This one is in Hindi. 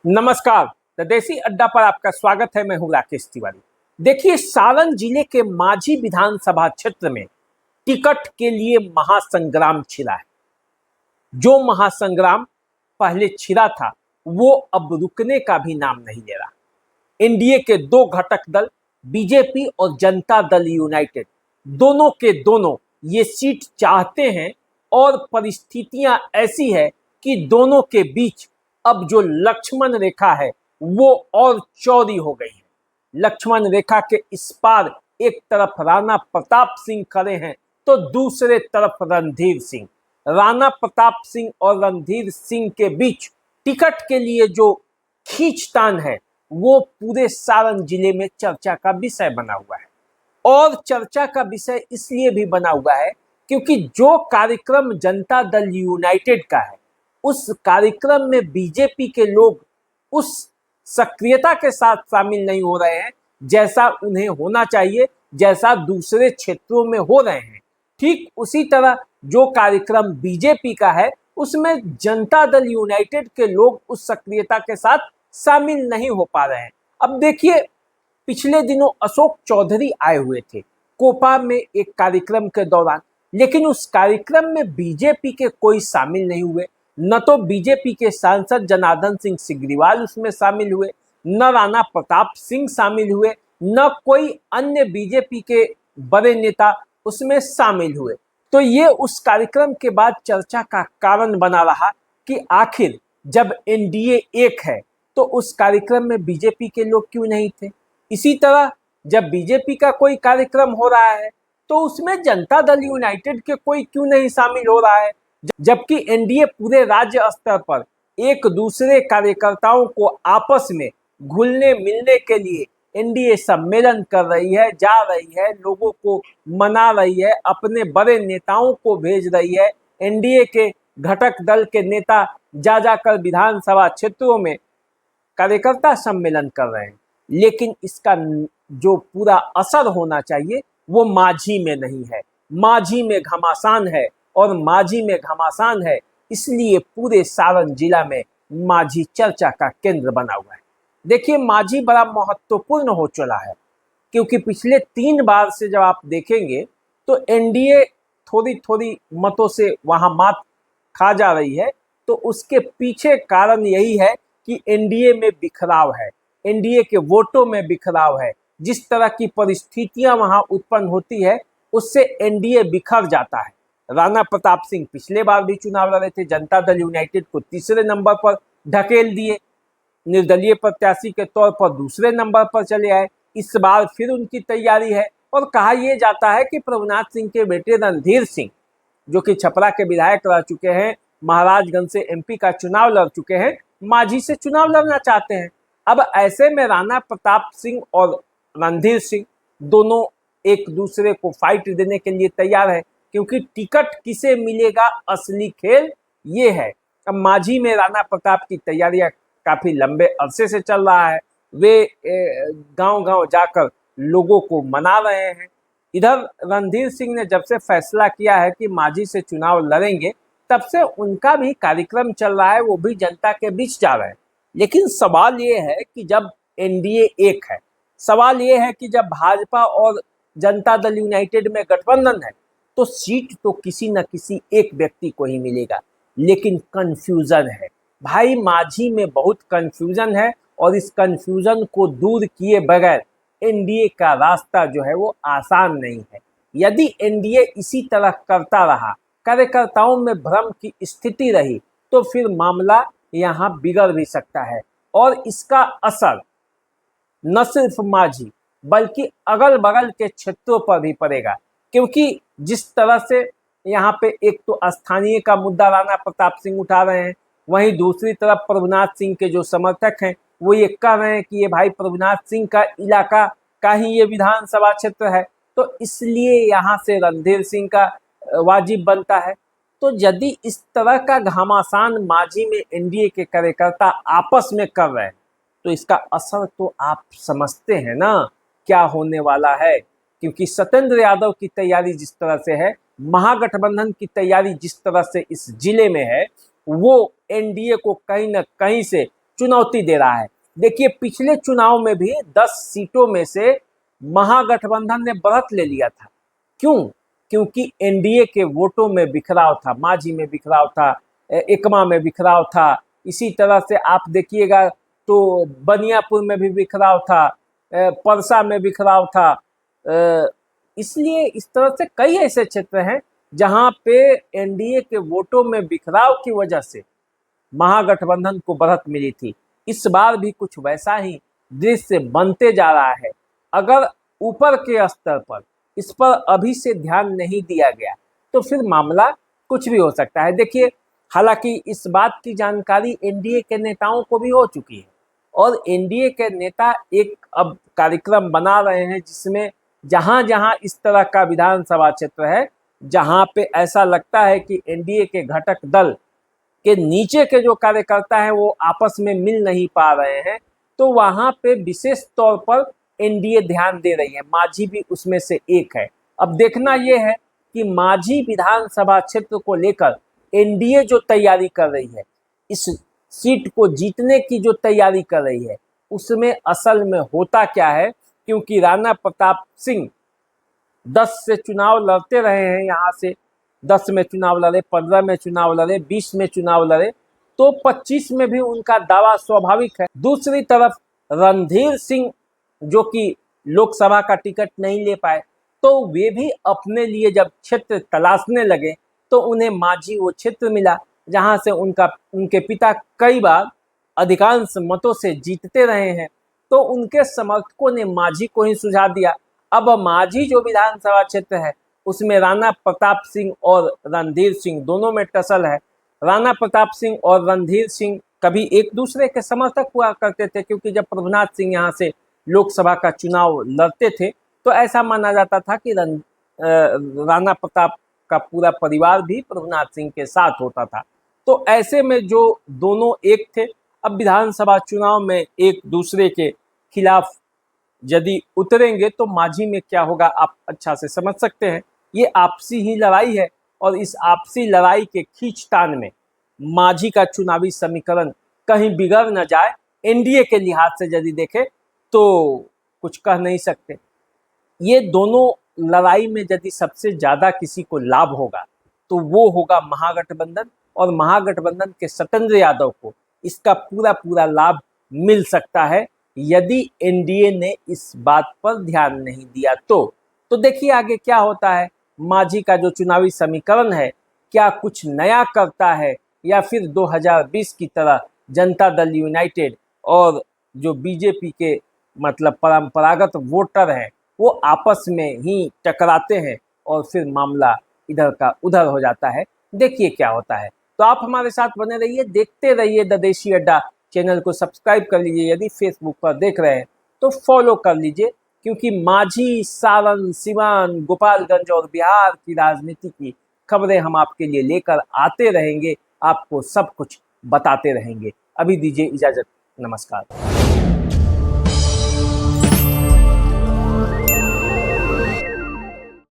नमस्कार। द देसी अड्डा पर आपका स्वागत है। मैं हूं राकेश तिवारी। देखिए, सारण जिले के माझी विधानसभा क्षेत्र में टिकट के लिए महासंग्राम छिड़ा है। जो महासंग्राम पहले छिड़ा था वो अब रुकने का भी नाम नहीं ले रहा। एनडीए के दो घटक दल बीजेपी और जनता दल यूनाइटेड दोनों के दोनों ये सीट चाहते हैं और परिस्थितियां ऐसी है कि दोनों के बीच अब जो लक्ष्मण रेखा है वो और चौड़ी हो गई है। लक्ष्मण रेखा के इस पार एक तरफ राणा प्रताप सिंह खड़े हैं तो दूसरे तरफ रणधीर सिंह। राणा प्रताप सिंह और रणधीर सिंह के बीच टिकट के लिए जो खींचतान है वो पूरे सारण जिले में चर्चा का विषय बना हुआ है। और चर्चा का विषय इसलिए भी बना हुआ है क्योंकि जो कार्यक्रम जनता दल यूनाइटेड का है उस कार्यक्रम में बीजेपी के लोग उस सक्रियता के साथ शामिल नहीं हो रहे हैं जैसा उन्हें होना चाहिए, जैसा दूसरे क्षेत्रों में हो रहे हैं। ठीक उसी तरह जो कार्यक्रम बीजेपी का है उसमें जनता दल यूनाइटेड के लोग उस सक्रियता के साथ शामिल नहीं हो पा रहे हैं। अब देखिए, पिछले दिनों अशोक चौधरी आए हुए थे कोपा में एक कार्यक्रम के दौरान, लेकिन उस कार्यक्रम में बीजेपी के कोई शामिल नहीं हुए। न तो बीजेपी के सांसद जनार्दन सिंह सिग्रीवाल उसमें शामिल हुए, न राणा प्रताप सिंह शामिल हुए, न कोई अन्य बीजेपी के बड़े नेता उसमें शामिल हुए। तो ये उस कार्यक्रम के बाद चर्चा का कारण बना रहा कि आखिर जब एनडीए एक है तो उस कार्यक्रम में बीजेपी के लोग क्यों नहीं थे। इसी तरह जब बीजेपी का कोई कार्यक्रम हो रहा है तो उसमें जनता दल यूनाइटेड के कोई क्यों नहीं शामिल हो रहा है, जबकि एनडीए पूरे राज्य स्तर पर एक दूसरे कार्यकर्ताओं को आपस में घुलने मिलने के लिए एनडीए सम्मेलन कर रही है, जा रही है, लोगों को मना रही है, अपने बड़े नेताओं को भेज रही है। एनडीए के घटक दल के नेता जा जाकर विधानसभा क्षेत्रों में कार्यकर्ता सम्मेलन कर रहे हैं, लेकिन इसका जो पूरा असर होना चाहिए वो माझी में नहीं है। माझी में घमासान है और माझी में घमासान है इसलिए पूरे सारण जिला में माझी चर्चा का केंद्र बना हुआ है। देखिए, माझी बड़ा महत्वपूर्ण हो चला है क्योंकि पिछले 3 बार से जब आप देखेंगे तो एनडीए थोड़ी थोड़ी मतों से वहां मात खा जा रही है। तो उसके पीछे कारण यही है कि एनडीए में बिखराव है, एनडीए के वोटों में बिखराव है। जिस तरह की परिस्थितियां वहां उत्पन्न होती है उससे एनडीए बिखर जाता है। राणा प्रताप सिंह पिछले बार भी चुनाव लड़े थे, जनता दल यूनाइटेड को तीसरे नंबर पर ढकेल दिए, निर्दलीय प्रत्याशी के तौर पर दूसरे नंबर पर चले आए। इस बार फिर उनकी तैयारी है और कहा यह जाता है कि प्रभुनाथ सिंह के बेटे रणधीर सिंह जो कि छपरा के विधायक रह चुके हैं, महाराजगंज से एमपी का चुनाव लड़ चुके हैं, माझी से चुनाव लड़ना चाहते हैं। अब ऐसे में राणा प्रताप सिंह और रणधीर सिंह दोनों एक दूसरे को फाइट देने के लिए तैयार है क्योंकि टिकट किसे मिलेगा असली खेल ये है। अब माझी में राणा प्रताप की तैयारियां काफी लंबे अरसे से चल रहा है। वे गांव-गांव जाकर लोगों को मना रहे हैं। इधर रणधीर सिंह ने जब से फैसला किया है कि माझी से चुनाव लड़ेंगे तब से उनका भी कार्यक्रम चल रहा है, वो भी जनता के बीच जा रहे हैं। लेकिन सवाल ये है कि जब एनडीए एक है, सवाल ये है कि जब भाजपा और जनता दल यूनाइटेड में गठबंधन है तो सीट तो किसी न किसी एक व्यक्ति को ही मिलेगा, लेकिन कंफ्यूजन है भाई। माझी में बहुत कंफ्यूजन है और इस कंफ्यूजन को दूर किए बगैर एनडीए का रास्ता जो है वो आसान नहीं है। यदि एनडीए इसी तरह करता रहा, कार्यकर्ताओं में भ्रम की स्थिति रही तो फिर मामला यहाँ बिगड़ भी सकता है और इसका असर न सिर्फ माझी बल्कि अगल बगल के क्षेत्रों पर भी पड़ेगा। क्योंकि जिस तरह से यहाँ पे एक तो स्थानीय का मुद्दा राणा प्रताप सिंह उठा रहे हैं, वहीं दूसरी तरफ प्रभुनाथ सिंह के जो समर्थक हैं वो ये कह रहे हैं कि ये भाई प्रभुनाथ सिंह का इलाका का ही ये विधानसभा क्षेत्र है, तो इसलिए यहाँ से रणधीर सिंह का वाजिब बनता है। तो यदि इस तरह का घमासान माझी में एनडीए के कार्यकर्ता आपस में कर रहे हैं तो इसका असर तो आप समझते हैं ना क्या होने वाला है। क्योंकि सत्येंद्र यादव की तैयारी जिस तरह से है, महागठबंधन की तैयारी जिस तरह से इस जिले में है, वो एनडीए को कहीं न कहीं से चुनौती दे रहा है। देखिए पिछले चुनाव में भी 10 सीटों में से महागठबंधन ने बढ़त ले लिया था। क्यों? क्योंकि एनडीए के वोटों में बिखराव था, मांझी में बिखराव था, एकमा में बिखराव था, इसी तरह से आप देखिएगा तो बनियापुर में भी बिखराव था, परसा में बिखराव था। इसलिए इस तरह से कई ऐसे क्षेत्र हैं जहां पे एनडीए के वोटों में बिखराव की वजह से महागठबंधन को बढ़त मिली थी। इस बार भी कुछ वैसा ही दृश्य बनते जा रहा है। अगर ऊपर के स्तर पर इस पर अभी से ध्यान नहीं दिया गया तो फिर मामला कुछ भी हो सकता है। देखिए हालांकि इस बात की जानकारी एनडीए के नेताओं को भी हो चुकी है और एनडीए के नेता एक अब कार्यक्रम बना रहे हैं जिसमें जहां जहां इस तरह का विधानसभा क्षेत्र है जहां पे ऐसा लगता है कि एनडीए के घटक दल के नीचे के जो कार्यकर्ता हैं वो आपस में मिल नहीं पा रहे हैं, तो वहां पे विशेष तौर पर एनडीए ध्यान दे रही है। मांझी भी उसमें से एक है। अब देखना यह है कि मांझी विधानसभा क्षेत्र को लेकर एनडीए जो तैयारी कर रही है, इस सीट को जीतने की जो तैयारी कर रही है, उसमें असल में होता क्या है। क्योंकि राणा प्रताप सिंह 10 से चुनाव लड़ते रहे हैं, यहाँ से 10 में चुनाव लड़े, 15 में चुनाव लड़े, 20 में चुनाव लड़े, तो 25 में भी उनका दावा स्वाभाविक है। दूसरी तरफ रणधीर सिंह जो कि लोकसभा का टिकट नहीं ले पाए, तो वे भी अपने लिए जब क्षेत्र तलाशने लगे तो उन्हें मांझी वो क्षेत्र मिला जहां से उनके पिता कई बार अधिकांश मतों से जीतते रहे हैं, तो उनके समर्थकों ने मांझी को ही सुझाव दिया। अब मांझी जो विधानसभा क्षेत्र है उसमें राणा प्रताप सिंह और रणधीर सिंह दोनों में टसल है। राणा प्रताप सिंह और रणधीर सिंह कभी एक दूसरे के समर्थक हुआ करते थे, क्योंकि जब प्रभुनाथ सिंह यहाँ से लोकसभा का चुनाव लड़ते थे तो ऐसा माना जाता था कि राणा प्रताप का पूरा परिवार भी प्रभुनाथ सिंह के साथ होता था। तो ऐसे में जो दोनों एक थे, अब विधानसभा चुनाव में एक दूसरे के खिलाफ यदि उतरेंगे तो मांझी में क्या होगा आप अच्छा से समझ सकते हैं। ये आपसी ही लड़ाई है और इस आपसी लड़ाई के खींचतान में मांझी का चुनावी समीकरण कहीं बिगड़ न जाए, एनडीए के लिहाज से यदि देखें तो कुछ कह नहीं सकते। ये दोनों लड़ाई में यदि सबसे ज्यादा किसी को लाभ होगा तो वो होगा महागठबंधन, और महागठबंधन के सत्येंद्र यादव को इसका पूरा पूरा लाभ मिल सकता है यदि एनडीए ने इस बात पर ध्यान नहीं दिया तो देखिए आगे क्या होता है। मांझी का जो चुनावी समीकरण है क्या कुछ नया करता है या फिर 2020 की तरह जनता दल यूनाइटेड और जो बीजेपी के मतलब परंपरागत वोटर हैं वो आपस में ही टकराते हैं और फिर मामला इधर का उधर हो जाता है। देखिए क्या होता है। तो आप हमारे साथ बने रहिए, देखते रहिए द देशी अड्डा। चैनल को सब्सक्राइब कर लीजिए, यदि फेसबुक पर देख रहे हैं तो फॉलो कर लीजिए, क्योंकि मांझी, सारण, सिवान, गोपालगंज और बिहार की राजनीति की खबरें हम आपके लिए लेकर आते रहेंगे, आपको सब कुछ बताते रहेंगे। अभी दीजिए इजाजत, नमस्कार।